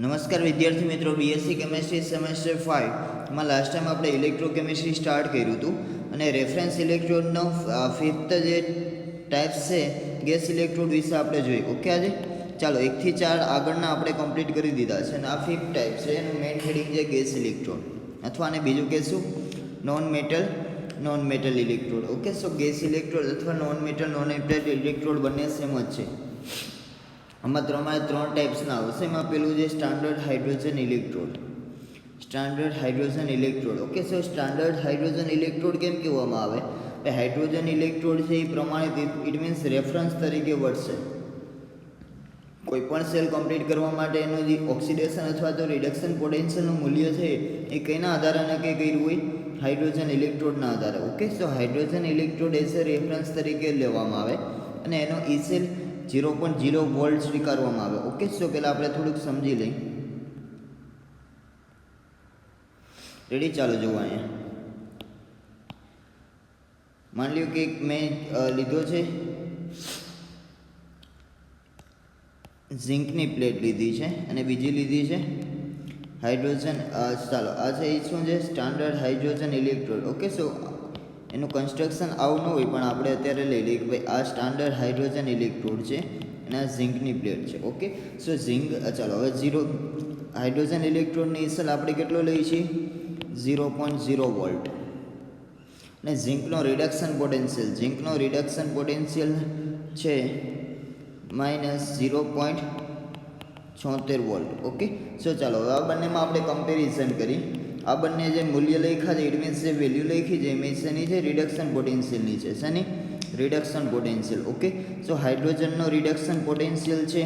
નમસ્કાર વિદ્યાર્થી મિત્રો, બીએસસી કેમેસ્ટ્રી સેમેસ્ટર 5 માં લાસ્ટ ટાઈમ આપણે ઇલેક્ટ્રોકેમિસ્ટ્રી સ્ટાર્ટ કર્યું હતું અને રેફરન્સ ઇલેક્ટ્રોડનો ફિફ્થ જે ટાઈપ્સ છે ગેસ ઇલેક્ટ્રોડ વિશે આપણે જોઈ. ઓકે, આજે ચાલો 1 થી 4 આગળના આપણે કમ્પ્લીટ કરી દીધા છે અને આ ફિફ્થ ટાઈપ છે. એનું મેઇન હેડિંગ છે ગેસ ઇલેક્ટ્રોડ, અથવા આને બીજું કહેશું નોન મેટલ ઇલેક્ટ્રોડ. ઓકે, સો ગેસ ઇલેક્ટ્રોડ અથવા નોન મેટલ ઇલેક્ટ્રોડ બંને સેમ જ છે. આમાં ત્રણ ટાઈપ્સના આવશે. એમાં પેલું છે સ્ટાન્ડર્ડ હાઇડ્રોજન ઇલેક્ટ્રોડ. ઓકે, સો સ્ટાન્ડર્ડ હાઇડ્રોજન ઇલેક્ટ્રોડ કેમ કહેવામાં આવે? હાઇડ્રોજન ઇલેક્ટ્રોડ છે એ પ્રમાણિત, ઇટ મીન્સ રેફરન્સ તરીકે વર્તશે. કોઈ પણ સેલ કમ્પ્લીટ કરવા માટે એનું જે ઓક્સિડેશન અથવા તો રિડક્શન પોટેન્શિયલનું મૂલ્ય છે એ કઈના આધારે નક્કી કર્યું હોય? હાઇડ્રોજન ઇલેક્ટ્રોડના આધારે. Okay, so hydrogen electrode as a reference તરીકે લેવામાં આવે અને એનો ઈ સેલ 0.0 વોલ્ટ સ્વીકારવામાં આવે. ઓકે, સો પહેલાં આપણે થોડુંક સમજી લઈએ. રેડી? ચાલો જુઓ. અહીંયા માની લ્યો કે મેં લીધો છે ઝિંકની પ્લેટ લીધી છે અને બીજી લીધી છે હાઇડ્રોજન. ચાલો આ છે એ શું છે? Standard hydrogen electrode. ઓકે, સો એનું કન્સ્ટ્રક્શન આવું ન હોય પણ આપણે અત્યારે લઈ લઈએ કે ભાઈ આ સ્ટાન્ડર્ડ હાઇડ્રોજન ઇલેક્ટ્રોડ છે અને આ ઝિંકની પ્લેટ છે. ઓકે, સો ઝિંક, ચાલો હવે 0 હાઇડ્રોજન ઇલેક્ટ્રોડની ઈસલ આપણે કેટલો લઈએ છીએ? 0.0 વોલ્ટ. અને ઝિંકનો રિડક્શન પોટેન્શિયલ છે -0.76 વોલ્ટ. ઓકે, સો ચાલો હવે આ બંનેમાં આપણે કમ્પેરિઝન કરી. આ બંને જે મૂલ્ય લખ્યા છે, ઇટ મીન્સ જે વેલ્યુ લખી છે એ શેની છે? રિડક્શન પોટેન્શિયલની છે. શેની? Reduction potential. ઓકે, સો હાઇડ્રોજનનો રિડક્શન પોટેન્શિયલ છે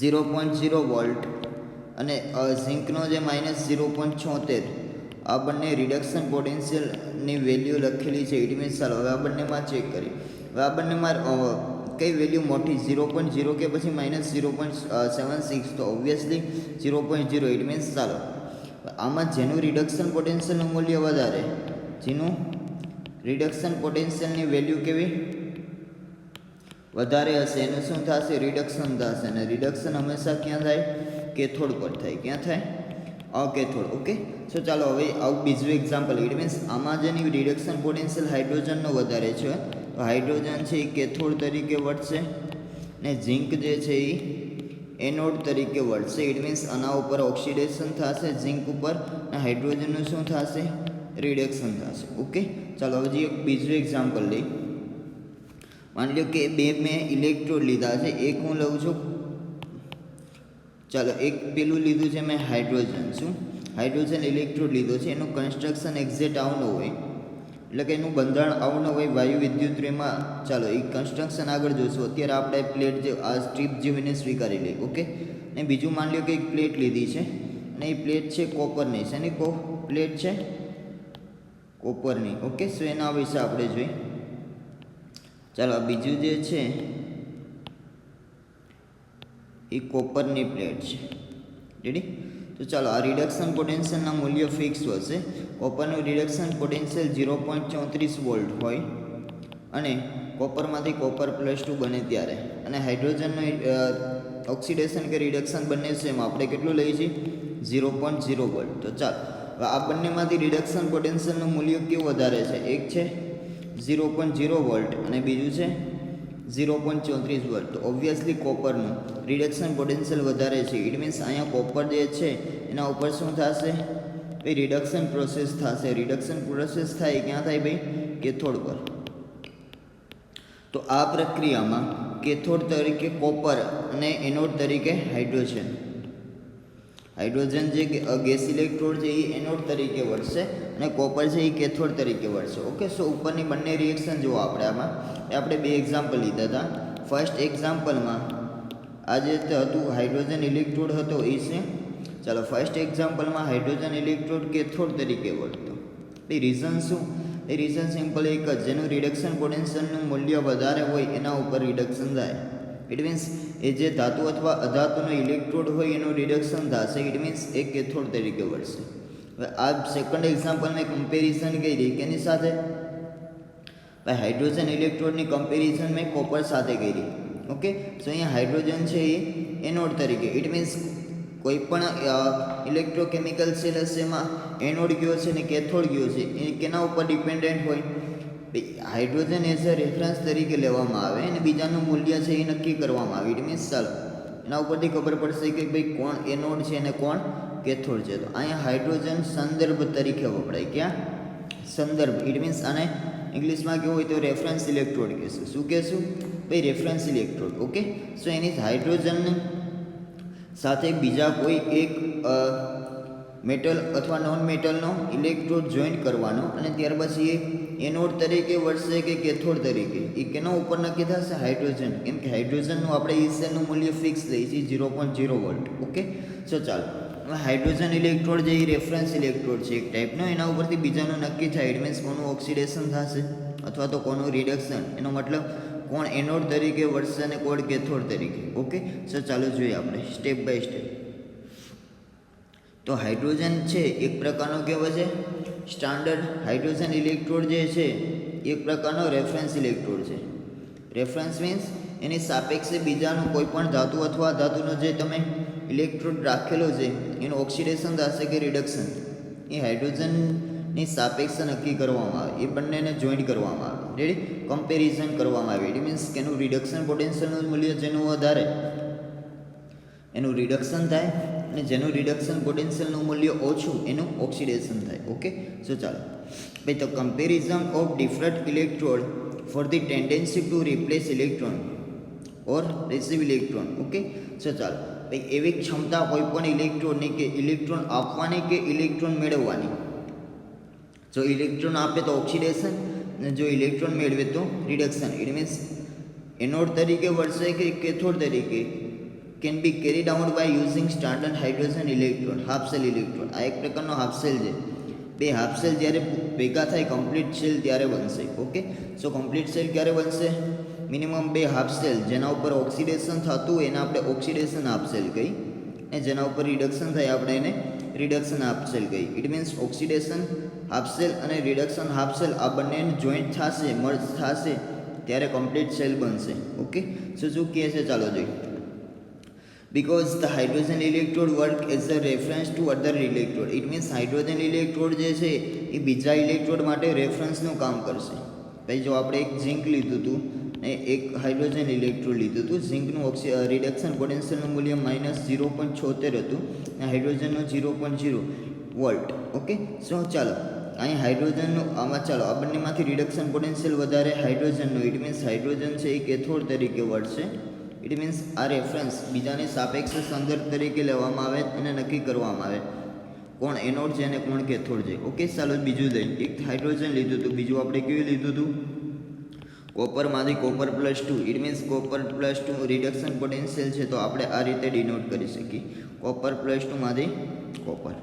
0.0 વોલ્ટ અને ઝિંકનો જે -0.76. આ બંને રિડક્શન પોટેન્શિયલની વેલ્યુ લખેલી છે. ઇટ મીન્સ ચાલો હવે આ બંનેમાં ચેક કરી. હવે આ બંનેમાં કઈ વેલ્યુ મોટી? 0.0 કે પછી -0.76? તો ઓબ્વિયસલી 0.0. ઇટ મીન્સ ચાલો આમાં જેનું રિડક્શન પોટેન્શિયલનું મૂલ્ય વધારે, જેનું રિડક્શન પોટેન્શિયલની વેલ્યુ કેવી વધારે હશે એનું શું થશે? રિડક્શન થશે. અને રિડક્શન હંમેશા ક્યાં થાય? કેથોડ પર થાય. ક્યાં થાય? કેથોડ. ઓકે, સો ચાલો હવે આવું બીજું એક્ઝામ્પલ. ઇટ મીન્સ આમાં જેની રિડક્શન પોટેન્શિયલ હાઇડ્રોજનનો વધારે છે તો હાઇડ્રોજન છે એ કેથોડ તરીકે વર્તશે ને ઝિંક જે છે એ એનોડ તરીકે વર્તશે. ઇટ મીન્સ આના ઉપર ઓક્સિડેશન થશે ઝિંક ઉપર અને હાઇડ્રોજનનું શું થશે? રિડક્શન થશે. ઓકે, ચાલો હવે એક બીજું એક્ઝામ્પલ લઈ. માની લો કે મેં ઇલેક્ટ્રોડ લીધા છે. એક હું લઉં છું, ચાલો એક પેલું લીધું છે મેં હાઇડ્રોજન ઇલેક્ટ્રોડ લીધો છે. એનું કન્સ્ટ્રક્શન એક્ઝેક્ટ આવું ન હોય, એટલે કે એનું બંધારણ આવું ન હોય વાયુ વિદ્યુતમાં. ચાલો એ કન્સ્ટ્રક્શન આગળ જોઈશું. અત્યારે આપણે પ્લેટ જે આ સ્ટ્રીપ જેવીને સ્વીકારી લઈએ. ઓકે, ને બીજું માની લો કે એક પ્લેટ લીધી છે અને એ પ્લેટ છે કોપરની. શેની પ્લેટ છે? કોપરની. ઓકે, સો એના વિશે આપણે જોઈએ. ચાલો આ બીજું જે છે એ કોપરની પ્લેટ છે. રેડી? તો ચાલો આ રિડક્શન પોટેન્શિયલના મૂલ્ય ફિક્સ હશે. કોપરનું રિડક્શન પોટેન્શિયલ 0.34 વોલ્ટ હોય અને કોપરમાંથી કોપર +2 બને ત્યારે, અને હાઇડ્રોજનનું ઓક્સિડેશન કે રિડક્શન બંને સેમ. આપણે કેટલું લઈએ છીએ? 0.0 વોલ્ટ. તો ચાલો આ બંનેમાંથી રિડક્શન પોટેન્શિયલનું મૂલ્ય કેવું વધારે છે? એક છે 0.0 વોલ્ટ અને બીજું છે 0.34 વોલ્ટ. તો ઓબ્વિયસલી કોપરનું રિડક્શન પોટેન્શિયલ વધારે છે. ઇટ મીન્સ અહીંયા કોપર જે છે એના ઉપર શું થશે? ભાઈ રિડક્શન પ્રોસેસ થશે. રિડક્શન પ્રોસેસ થાય ક્યાં થાય ભાઈ? કેથોડ પર. તો આ પ્રક્રિયામાં કેથોડ તરીકે કોપર અને એનોડ તરીકે હાઇડ્રોજન જે ગેસ ઇલેક્ટ્રોડ છે એ એનોડ તરીકે વર્તશે અને કોપર છે એ કેથોડ તરીકે વર્તશે. ઓકે, સો ઉપરની બંને રિએક્શન જુઓ આપણે. આમાં આપણે બે એક્ઝામ્પલ લીધા હતા. ફર્સ્ટ એક્ઝામ્પલમાં આ જે હતું હાઇડ્રોજન ઇલેક્ટ્રોડ હતો એ છે. ચાલો ફર્સ્ટ એક્ઝામ્પલમાં હાઇડ્રોજન ઇલેક્ટ્રોડ કેથોડ તરીકે વર્તતો. એ રીઝન શું? એ રીઝન સિમ્પલ એક જ, જેનું રિડક્શન પોટેન્શિયલનું મૂલ્ય વધારે હોય એના ઉપર રિડક્શન થાય. ઇટ મીન્સ એ જે ધાતુ અથવા અધાતુનો ઇલેક્ટ્રોડ હોય એનું રિડક્શન થશે. ઇટ મીન્સ એ કેથોડ તરીકે વર્તશે. હવે આ સેકન્ડ એક્ઝામ્પલ મેં કમ્પેરિઝન કરી કેની સાથે? ભાઈ હાઇડ્રોજન ઇલેક્ટ્રોડની કમ્પેરિઝન મેં કોપર સાથે કરી. ઓકે, સો અહીંયા હાઇડ્રોજન છે એ એનોડ તરીકે, ઇટ મીન્સ કોઈ પણ ઇલેક્ટ્રોકેમિકલ સેલ હશે એમાં એનોડ ગયો છે ને કેથોડ ગયો છે એ કેના ઉપર ડિપેન્ડન્ટ હોય? હાઇડ્રોજન એઝ અ રેફરન્સ તરીકે લેવામાં આવે અને બીજાનું મૂલ્ય છે એ નક્કી કરવામાં આવે. ઇટ મીન્સ ચાલો એના ઉપરથી ખબર પડશે કે ભાઈ કોણ એનોડ છે અને કોણ કેથોડ છે. તો અહીંયા હાઇડ્રોજન સંદર્ભ તરીકે વપરાય. ક્યાં? સંદર્ભ. ઇટ મીન્સ આને ઇંગ્લિશમાં કેવું હોય તો રેફરન્સ ઇલેક્ટ્રોડ કહેશું. શું કહેશું ભાઈ? Reference electrode. ઓકે. સો એની હાઇડ્રોજન સાથે બીજા કોઈ એક મેટલ અથવા નોન મેટલનો ઇલેક્ટ્રોડ જોઈન્ટ કરવાનો અને ત્યાર પછી એ એનોડ તરીકે વર્તશે કે કેથોડ તરીકે એ કેના ઉપર નક્કી થશે? હાઇડ્રોજન. કેમ કે હાઇડ્રોજનનું આપણે ઈ સેલનું મૂલ્ય ફિક્સ લઈએ છીએ 0.0 વોલ્ટ. ઓકે. સો ચાલો હવે હાઇડ્રોજન ઇલેક્ટ્રોડ જે રેફરન્સ ઇલેક્ટ્રોડ છે એક ટાઈપનો, એના ઉપરથી બીજાનું નક્કી થાય. ઇટ મીન્સ કોનું ઓક્સિડેશન થશે અથવા તો કોનું રિડક્શન. એનો મતલબ કોણ એનોડ તરીકે વર્તશે અને કોણ કેથોડ તરીકે. ઓકે. સો ચાલો જોઈએ આપણે સ્ટેપ બાય સ્ટેપ. તો હાઇડ્રોજન છે એક પ્રકારનો કહેવાય છે સ્ટાન્ડર્ડ હાઇડ્રોજન ઇલેક્ટ્રોડ જે છે એક પ્રકારનો રેફરન્સ ઇલેક્ટ્રોડ છે. રેફરન્સ મીન્સ એની સાપેક્ષે બીજાનું કોઈ પણ ધાતુ અથવા ધાતુનો જે તમે ઇલેક્ટ્રોડ રાખેલો છે એનું ઓક્સિડેશન થશે કે રિડક્શન એ હાઇડ્રોજનની સાપેક્ષે નક્કી કરવામાં આવે. એ બંનેને જોઈન્ટ કરવામાં આવે. રેડી? કમ્પેરિઝન કરવામાં આવે. ઇટ મીન્સ કે એનું રિડક્શન પોટેન્શિયલનું મૂલ્ય જેનું વધારે એનું રિડક્શન થાય અને જેનું રિડક્શન પોટેન્શિયલનું મૂલ્ય ઓછું એનું ઓક્સિડેશન થાય. ઓકે. સો ચાલો ભાઈ, તો comparison of different electrode for the tendency to replace electron or receive electron. Okay. So ચાલો ભાઈ, એવી ક્ષમતા કોઈ પણ ઇલેક્ટ્રોનની કે ઇલેક્ટ્રોન આપવાની કે ઇલેક્ટ્રોન મેળવવાની. જો ઇલેક્ટ્રોન આપે તો ઓક્સિડેશન અને જો ઇલેક્ટ્રોન મેળવે તો રિડક્શન. ઇટ મીન્સ એનોડ તરીકે વર્તશે કે કેથોડ તરીકે can be carried out by using standard hydrogen electrode, half cell electrode. આ એક પ્રકારનો હાફ સેલ છે. બે હાફ સેલ જ્યારે ભેગા થાય કમ્પ્લીટ સેલ ત્યારે બનશે. ઓકે. સો કમ્પ્લીટ સેલ ક્યારે બનશે? મિનિમમ બે હાફ સેલ જેના ઉપર ઓક્સિડેશન થતું હોય એને આપણે ઓક્સિડેશન હાફ સેલ કહી અને જેના ઉપર રિડક્શન થાય આપણે એને રિડક્શન હાફ સેલ કહી. It means oxidation half cell અને રિડક્શન હાફ સેલ આ બંને જોઈન્ટ થશે, મર્જ થશે ત્યારે કમ્પ્લીટ સેલ બનશે. ઓકે. સો શું કહે છે ચાલો જોઈએ. Because the hydrogen electrode work as a reference to other electrode. It means hydrogen electrode જે છે એ બીજા ઇલેક્ટ્રોડ માટે રેફરન્સનું કામ કરશે. ભાઈ જો આપણે એક ઝિંક લીધું હતું ને એક હાઇડ્રોજન ઇલેક્ટ્રોડ લીધું હતું. ઝિંકનું રિડક્શન પોટેન્શિયલનું મૂલ્ય -0.76 હતું અને હાઇડ્રોજનનું 0.0 વોલ્ટ. ઓકે. સો ચાલો અહીં હાઇડ્રોજનનું આમાં ચાલો આ બંનેમાંથી રિડક્શન પોટેન્શિયલ વધારે હાઇડ્રોજનનું. ઇટ મીન્સ હાઇડ્રોજન છે એ કેથોડ તરીકે વર્તશે. ઇટ મીન્સ આ રેફરન્સ બીજાની સાપેક્ષ સંદર્ભ તરીકે લેવામાં આવે અને નક્કી કરવામાં આવે કોણ એનોડ છે અને કોણ કેથોડ છે. ઓકે. ચાલો બીજું દઈ. એક હાઇડ્રોજન લીધું હતું, બીજું આપણે કેવું લીધું હતું? કોપરમાંથી copper +2. It means copper +2 reduction potential છે તો આપણે આ રીતે ડિનોટ કરી શકીએ. કોપર +2 માંથી કોપર.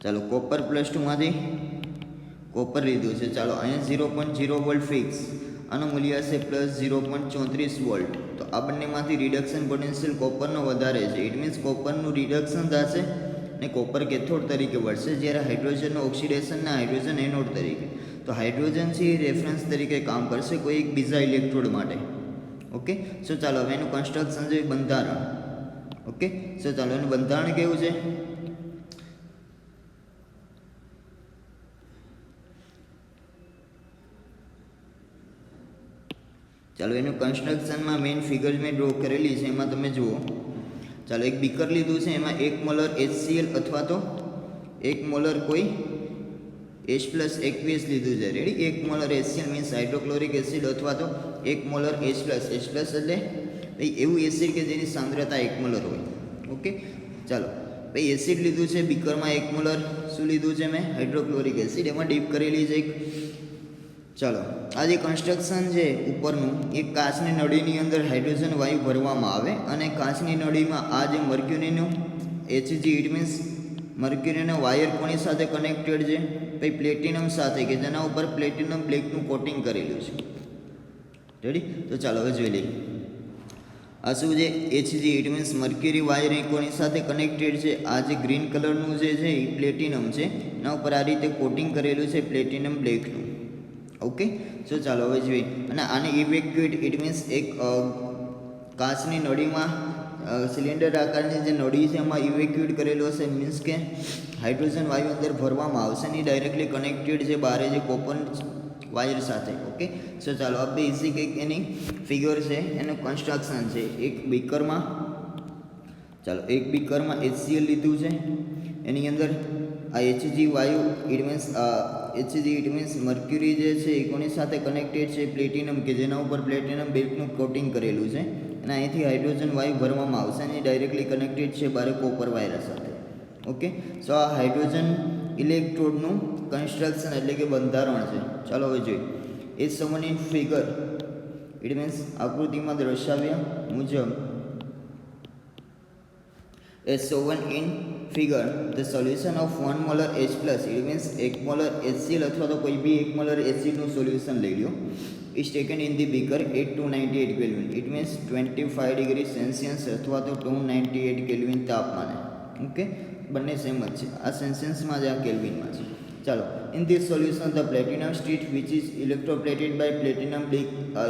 ચાલો કોપર +2 માંથી કોપર લીધું છે. ચાલો અહીંયા 0.0 વોલ્ટ ફિક્સ, આનું મૂલ્ય હશે +0.34 વોલ્ટ. તો આ બંનેમાંથી રિડક્શન પોટેન્શિયલ કોપરનો વધારે છે. ઇટ મીન્સ કોપરનું રિડક્શન થશે અને કોપર કેથોડ તરીકે વર્તશે જ્યારે હાઇડ્રોજનનું ઓક્સિડેશન અને હાઇડ્રોજન એનોડ તરીકે. તો હાઇડ્રોજન છે એ રેફરન્સ તરીકે કામ કરશે કોઈ એક બીજા ઇલેક્ટ્રોડ માટે. ઓકે. સો ચાલો હવે એનું કન્સ્ટ્રક્શન છે બંધારણ. ઓકે. સો ચાલો એનું બંધારણ કેવું છે? ચાલો એનું કન્સ્ટ્રક્શનમાં મેઇન ફિગર મેં ડ્રો કરેલી છે એમાં તમે જુઓ. ચાલો એક બીકર લીધું છે, એમાં 1 મોલર HCl અથવા તો 1 મોલર કોઈ H+aqueous લીધું છે. Ready? 1 molar HCl means hydrochloric acid અથવા તો 1 મોલર H+. H+ એટલે ભાઈ એવું એસિડ કે જેની સાંદ્રતા 1 મોલર હોય. ઓકે. ચાલો ભાઈ એસિડ લીધું છે બીકરમાં 1 મોલર. શું લીધું છે મેં? Hydrochloric acid. એમાં ડીપ કરેલી છે એક. ચાલો આ જે કન્સ્ટ્રક્શન છે ઉપરનું એક કાચની નળીની અંદર હાઇડ્રોજન વાયુ ભરવામાં આવે અને કાચની નળીમાં આ જે મર્ક્યુરીનું Hg ઇટ મીન્સ મર્ક્યુરીનો વાયર કોની સાથે કનેક્ટેડ છે? ભાઈ પ્લેટિનમ સાથે કે જેના ઉપર પ્લેટિનમ બ્લેકનું કોટિંગ કરેલું છે. રેડી? તો ચાલો હવે જોઈ લઈએ. આ શું છે? Hg it means mercury wire કોની સાથે કનેક્ટેડ છે? આ જે ગ્રીન કલરનું જે છે એ પ્લેટિનમ છે, એના ઉપર આ રીતે કોટિંગ કરેલું છે પ્લેટિનમ બ્લેકનું. ઓકે. સો ચાલો હવે જોઈએ. અને આને ઇવેક્યુએટ ઇટ મીન્સ એક કાચની નળીમાં સિલિન્ડર આકારની જે નળી છે એમાં ઇવેક્યુએટ કરેલું હશે, મીન્સ કે હાઇડ્રોજન વાયુ અંદર ભરવામાં આવશે ને ડાયરેક્ટલી કનેક્ટેડ છે બારે જે કોપર વાયર સાથે. ઓકે, સો ચાલો આ બેઝિક એક એની ફિગર છે, એનું કન્સ્ટ્રક્શન છે. એક બીકરમાં HCl લીધું છે, એની અંદર આ Hg વાયુ ઇટ મીન્સ મર્ક્યુરી જે છે એ કોની સાથે કનેક્ટેડ છે, પ્લેટિનમ, કે જેના ઉપર પ્લેટિનમ બેલ્ટનું કોટિંગ કરેલું છે, અને અહીંથી હાઇડ્રોજન વાયુ ભરવામાં આવશે અને ડાયરેક્ટલી કનેક્ટેડ છે બારે કોપર વાયર સાથે. ઓકે, સો આ હાઇડ્રોજન ઇલેક્ટ્રોડનું કન્સ્ટ્રક્શન એટલે કે બંધારણ છે. ચાલો હવે જોઈએ. H7 in figure it means આકૃતિમાં દર્શાવ્યા મુજબ H7 in figure the solution of 1 molar H plus it means 1 molar HCl અથવા તો કોઈ બી 1 molar HCl નું સોલ્યુશન લઈ લો is taken in the beaker at 298 Kelvin it means 25 degree Celsius અથવા તો 298 Kelvin તાપમાને. ઓકે, બંને સેમ જ છે, આ સેલ્સિયસમાં જ આ કેલ્વિનમાં છે. ચાલો, in this solution the platinum sheet which is electroplated by platinum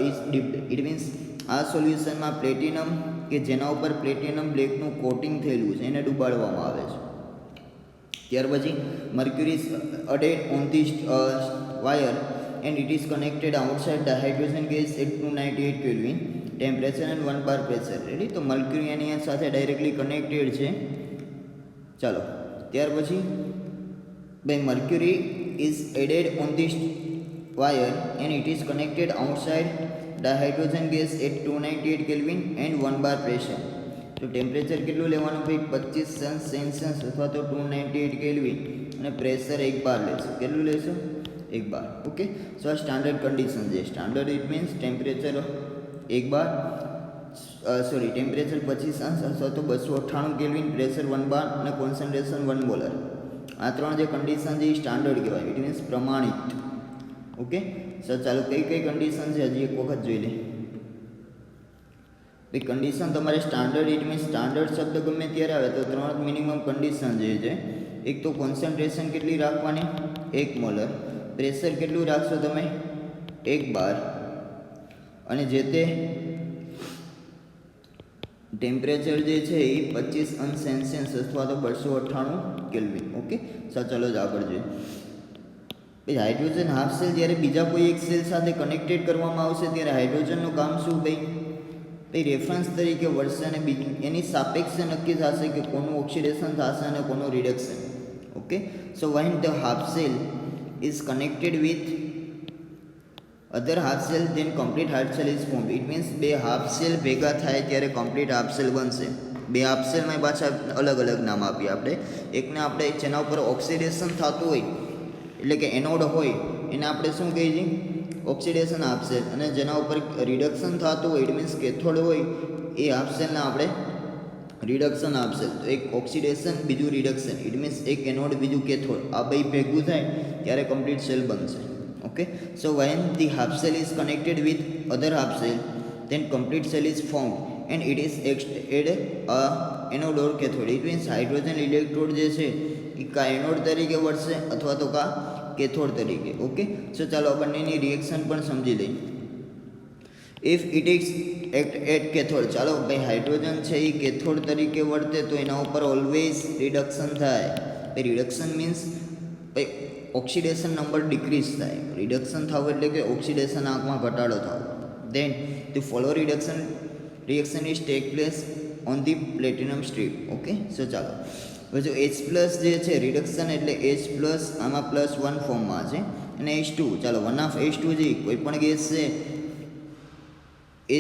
is dipped it means આ સોલ્યુશનમાં પ્લેટિનમ કે જેના ઉપર પ્લેટિનમ બ્લેકનું કોટિંગ થયેલું છે એને ડૂબાડવામાં આવે છે. ત્યાર પછી mercury added on this wire and it is connected outside the hydrogen gas at 298 kelvin temperature and 1 bar pressure. Ready, તો મર્ક્યુરી એની સાથે ડાયરેક્ટલી કનેક્ટેડ છે. ચાલો, ત્યાર પછી ભાઈ mercury is added on this wire and it is connected outside the hydrogen gas at 298 Kelvin and 1 bar pressure. તો temperature કેટલું લેવાનું ભાઈ 25 સેલ્સિયસ અથવા તો 298 કેલ્વિન અને પ્રેશર 1 બાર લેશે. કેટલું લેશો? 1 બાર. ઓકે, સો આ સ્ટાન્ડર્ડ કન્ડિશન છે. Standard it means temperature 1 bar temperature 25 અથવા તો 298 કેલ્વિન, પ્રેશર 1 બાર અને કોન્સન્ટ્રેશન 1 મોલર. આ ત્રણ જે કન્ડિશન છે એ સ્ટાન્ડર્ડ કહેવાય, ઇટ મીન્સ પ્રમાણિત. ઓકે, સો ચાલો કઈ કન્ડિશન છે હજી એક વખત જોઈ લે. ભાઈ કન્ડિશન તમારે સ્ટાન્ડર્ડ ઇટ મીન્સ સ્ટાન્ડર્ડ શબ્દ ગમે ત્યારે આવે તો ત્રણ મિનિમમ કન્ડિશન જે છે, એક તો કોન્સન્ટ્રેશન કેટલી રાખવાની 1 મોલર, પ્રેશર કેટલું રાખશો તમે 1 બાર, અને જે તે ટેમ્પરેચર જે છે એ 25 સેલ્સિયસ અથવા તો 298 કેલ્વિન. ઓકે, સો ચાલો જ આગળ જોઈએ. હાઇડ્રોજન હાફ સેલ જ્યારે બીજા કોઈ એક સેલ સાથે કનેક્ટેડ કરવામાં આવશે ત્યારે હાઇડ્રોજનનું કામ શું ભાઈ રેફરન્સ તરીકે વર્તશે અને એની સાપેક્ષે નક્કી થશે કે કોનું ઓક્સિડેશન થશે અને કોનું reduction. Okay, so when the half cell is connected with other half cell then complete half cell is formed. It means બે હાફ સેલ ભેગા થાય ત્યારે કમ્પ્લીટ હાફ સેલ બનશે. બે હાફ સેલમાં પાછા અલગ અલગ નામ આપીએ આપણે. એકને આપણે જેના ઉપર ઓક્સિડેશન થતું હોય એટલે કે એનોડ હોય એને આપણે શું કહીએ છીએ? Oxidation half cell. અને જેના ઉપર રિડક્શન થતું હોય ઇટ મીન્સ કેથોડ હોય એ હાફ સેલને આપણે રિડક્શન હાફ સેલ. તો એક ઓક્સિડેશન બીજું રિડક્શન ઇટ મીન્સ એક એનોડ બીજું કેથોડ, આ બે ભેગું થાય ત્યારે કમ્પ્લીટ સેલ બનશે. Okay, so when the half cell is connected with other half cell then complete cell is formed and it is add a anode or cathode. It means hydrogen electrode જે છે એ કા anode તરીકે વર્તશે અથવા તો કા cathode તરીકે. Okay, so ચાલો બંનેની રિએક્શન પણ સમજી લઈએ. If it is act at cathode, ચાલો ભાઈ હાઇડ્રોજન છે એ કેથોડ તરીકે વર્તે તો એના ઉપર ઓલવેઝ રિડક્શન થાય. રિડક્શન મીન્સ ભાઈ ઓક્સિડેશન નંબર ડિક્રીઝ થાય. રિડક્શન થવું એટલે કે ઓક્સિડેશન આંકમાં ઘટાડો થવો. Then the follow reaction is take place on the platinum strip. Okay, so ચાલો હવે જો H પ્લસ જે છે રિડક્શન એટલે H પ્લસ આમાં +1 ફોર્મમાં છે અને H2. ચાલો 1/H2 જે કોઈ પણ ગેસ છે એ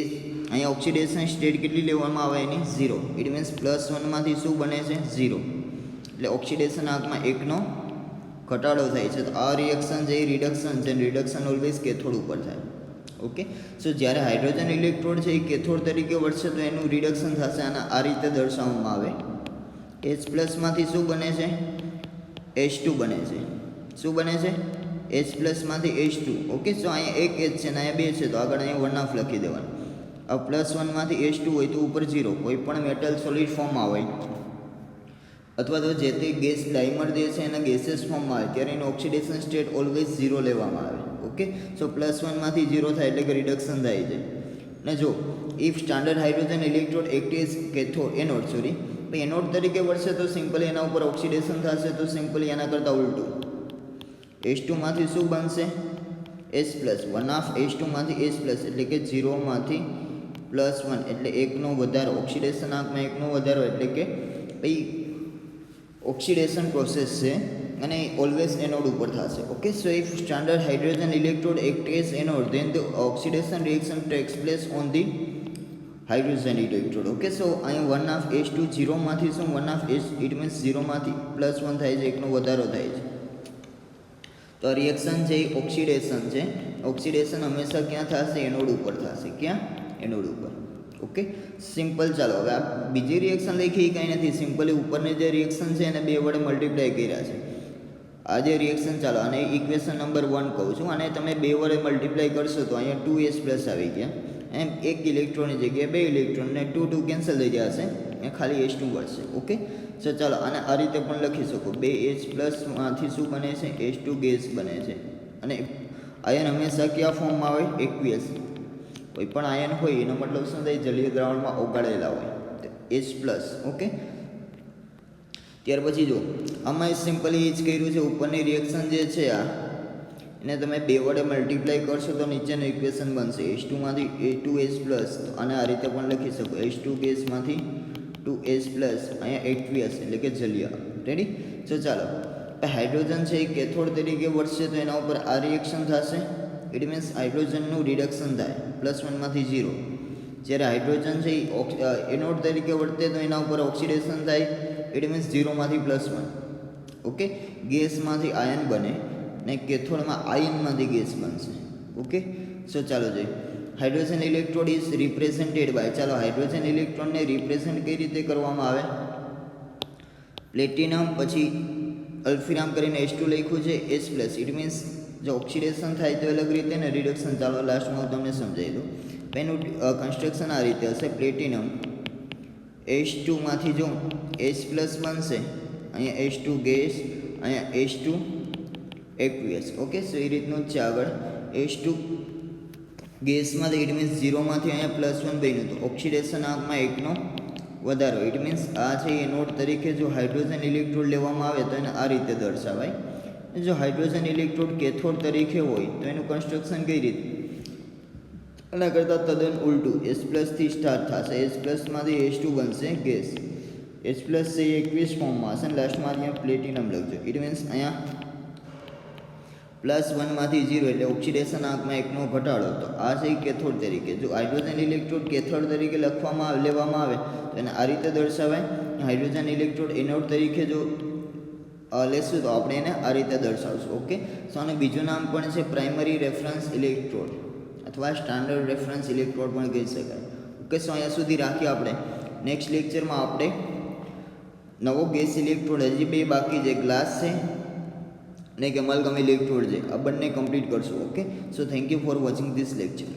અહીંયા ઓક્સિડેશન સ્ટેટ કેટલી લેવામાં આવે એની 0. ઇટ મીન્સ +1 માંથી શું બને છે 0, એટલે ઓક્સિડેશન આંકમાં 1નો ઘટાડો થાય છે. તો આ રિએક્શન છે એ રિડક્શન છે, રિડક્શન ઓલવેઝ કેથોડ ઉપર થાય. ઓકે, સો જ્યારે હાઇડ્રોજન ઇલેક્ટ્રોડ છે એ કેથોડ તરીકે વર્તશે તો એનું રિડક્શન થશે અને આ રીતે દર્શાવવામાં આવે. H પ્લસમાંથી શું બને છે? H2 બને છે. શું બને છે? H પ્લસમાંથી H2. ઓકે, સો અહીંયા એક H છે ને અહીંયા 2 છે તો આગળ અહીંયા 1/2 લખી દેવાનું. આ +1માંથી H2 હોય તો ઉપર 0. કોઈ પણ મેટલ સોલિડ ફોર્મમાં હોય અથવા તો જે તે ગેસ ડાયમર જે છે એના ગેસીસ ફોર્મમાં આવે ત્યારે એનું ઓક્સિડેશન સ્ટેટ ઓલવેઝ 0 લેવામાં આવે. ઓકે, સો +1માંથી 0 થાય એટલે કે રિડક્શન થાય છે. ને જો if standard hydrogen electrode act as anode anode તરીકે વર્તશે તો સિમ્પલી એના ઉપર ઓક્સિડેશન થશે, તો સિમ્પલી એના કરતાં ઉલટું H2 માંથી શું બનશે S પ્લસ 1/2 H2 માંથી S પ્લસ એટલે કે 0 માંથી +1 એટલે એકનો વધારો, ઓક્સિડેશન આંકમાં એકનો વધારો એટલે કે ભાઈ ઓક્સિડેશન પ્રોસેસ છે અને ઓલવેઝ એનોડ ઉપર થશે. Okay, so if standard hydrogen electrode act as anode then the oxidation reaction takes place on the hydrogen electrode. Okay, so અહીં 1/2 H2 0 માંથી શું 1/2 H ઇટ મીન્સ 0 માંથી +1 થાય છે, એકનો વધારો થાય છે. તો રિએક્શન છે એ ઓક્સિડેશન છે. ઓક્સિડેશન હંમેશા ક્યાં થશે? એનોડ ઉપર થશે. ક્યાં? એનોડ ઉપર. Okay, simple. ચાલો હવે આ બીજી રિએક્શન લખી કંઈ નથી, સિમ્પલી ઉપરની જે રિએક્શન છે એને 2 વડે મલ્ટીપ્લાય કર્યા છે. આ જે રિએક્શન, ચાલો અને ઇક્વેશન નંબર 1 કહું છું, અને તમે 2 વડે મલ્ટીપ્લાય કરશો તો અહીંયા 2S પ્લસ આવી ગયા. એમ એક ઇલેક્ટ્રોનની જગ્યાએ 2 ઇલેક્ટ્રોન ને 2 કેન્સલ થઈ જશે, એ ખાલી H2 વધશે. ઓકે, સો ચાલો અને આ રીતે પણ લખી શકો, 2H પ્લસમાંથી શું બને છે? H2 ગેસ બને છે. અને આયન હંમેશા કયા ફોર્મમાં હોય? એક્વિયસ. કોઈ પણ આયન હોય એનો મતલબ શું થાય? જલીય દ્રાવણમાં ઓગાળેલા હોય, H પ્લસ. ઓકે, ત્યાર પછી જો આમાં સિમ્પલી એ જ કર્યું છે. ઉપરની રિએક્શન જે છે આ એને તમે 2 વડે મલ્ટીપ્લાય કરશો તો નીચેનું ઇક્વેશન બનશે H2 માંથી 2S પ્લસ, અને આ રીતે પણ લખી શકો H2 ગેસમાંથી 2S પ્લસ, અહીંયા એક્વિયસ એટલે કે જલીય. રેડી? તો ચાલો હાઇડ્રોજન છે એ કેથોડ તરીકે વર્તશે તો એના ઉપર આ રિએક્શન થશે. ઇટ મીન્સ હાઇડ્રોજનનું રિડક્શન થાય +1 માંથી 0. જ્યારે હાઇડ્રોજન છે એ એનોડ તરીકે વર્તે તો એના ઉપર ઓક્સિડેશન થાય. ઇટ મીન્સ 0 માંથી +1. ઓકે, ગેસમાંથી આયન બને ને કેથોડમાં આયનમાંથી ગેસ બનશે. ઓકે, સો ચાલો જોઈએ hydrogen electrode is represented by, ચાલો હાઇડ્રોજન ઇલેક્ટ્રોનને રિપ્રેઝેન્ટ કઈ રીતે કરવામાં આવે? પ્લેટિનમ પછી અલ્ફિરામ કરીને H2 લખ્યું છે S પ્લસ. ઇટ મીન્સ જો ઓક્સિડેશન થાય તો અલગ રીતે ને રિડક્શન, ચાલો લાસ્ટમાં હું તમને સમજાવી દઉં. એનું કન્સ્ટ્રક્શન આ રીતે હશે. પ્લેટિનમ H2 માંથી જો H પ્લસ બનશે, અહીંયા H2 ગેસ, અહીંયા H2 એક્વિયસ. ઓકે, સો એ રીતનું જ છે આગળ. H2 ગેસમાંથી ઇટ મીન્સ 0 માંથી અહીંયા +1 બન્યું તો ઓક્સિડેશન આંકમાં એકનો વધારો. ઇટ મીન્સ આ છે એનોડ તરીકે જો હાઇડ્રોજન ઇલેક્ટ્રોડ લેવામાં આવે તો એને આ રીતે દર્શાવાય. જો હાઇડ્રોજન ઇલેક્ટ્રોડ કેથોડ તરીકે હોય તો એનું કન્સ્ટ્રક્શન કઈ રીતે? એના કરતાં તદ્દન ઉલટું. S પ્લસથી સ્ટાર્ટ થશે. S પ્લસમાંથી H2 બનશે ગેસ. H પ્લસ છે એ એક્વિયસ ફોર્મમાં હશે. લાસ્ટમાં અહીંયા પ્લેટિનમ લખજો. ઇટ મીન્સ અહીંયા +1 માંથી 0 એટલે ઓક્સિડેશન આંકમાં એકનો ઘટાડો. તો આ છે કેથોડ તરીકે. જો હાઇડ્રોજન ઇલેક્ટ્રોડ કેથોડ તરીકે લેવામાં આવે તો એને આ રીતે દર્શાવાય. હાઇડ્રોજન ઇલેક્ટ્રોડ એનોડ તરીકે જો લેશું તો આપણે એને આ રીતે દર્શાવશું. ઓકે, સો અને બીજું નામ પણ છે પ્રાઇમરી રેફરન્સ ઇલેક્ટ્રોડ અથવા સ્ટાન્ડર્ડ રેફરન્સ ઇલેક્ટ્રોડ પણ કહી શકાય. ઓકે, સો અહીંયા સુધી રાખીએ આપણે. નેક્સ્ટ લેક્ચરમાં આપણે નવો ગેસ ઇલેક્ટ્રોડ, હજી 2 બાકી છે, ગ્લાસ છે ને કે અમલગમ ઇલેક્ટ્રોડ છે, આ બંને કમ્પ્લીટ કરશું. Okay, so thank you for watching this lecture.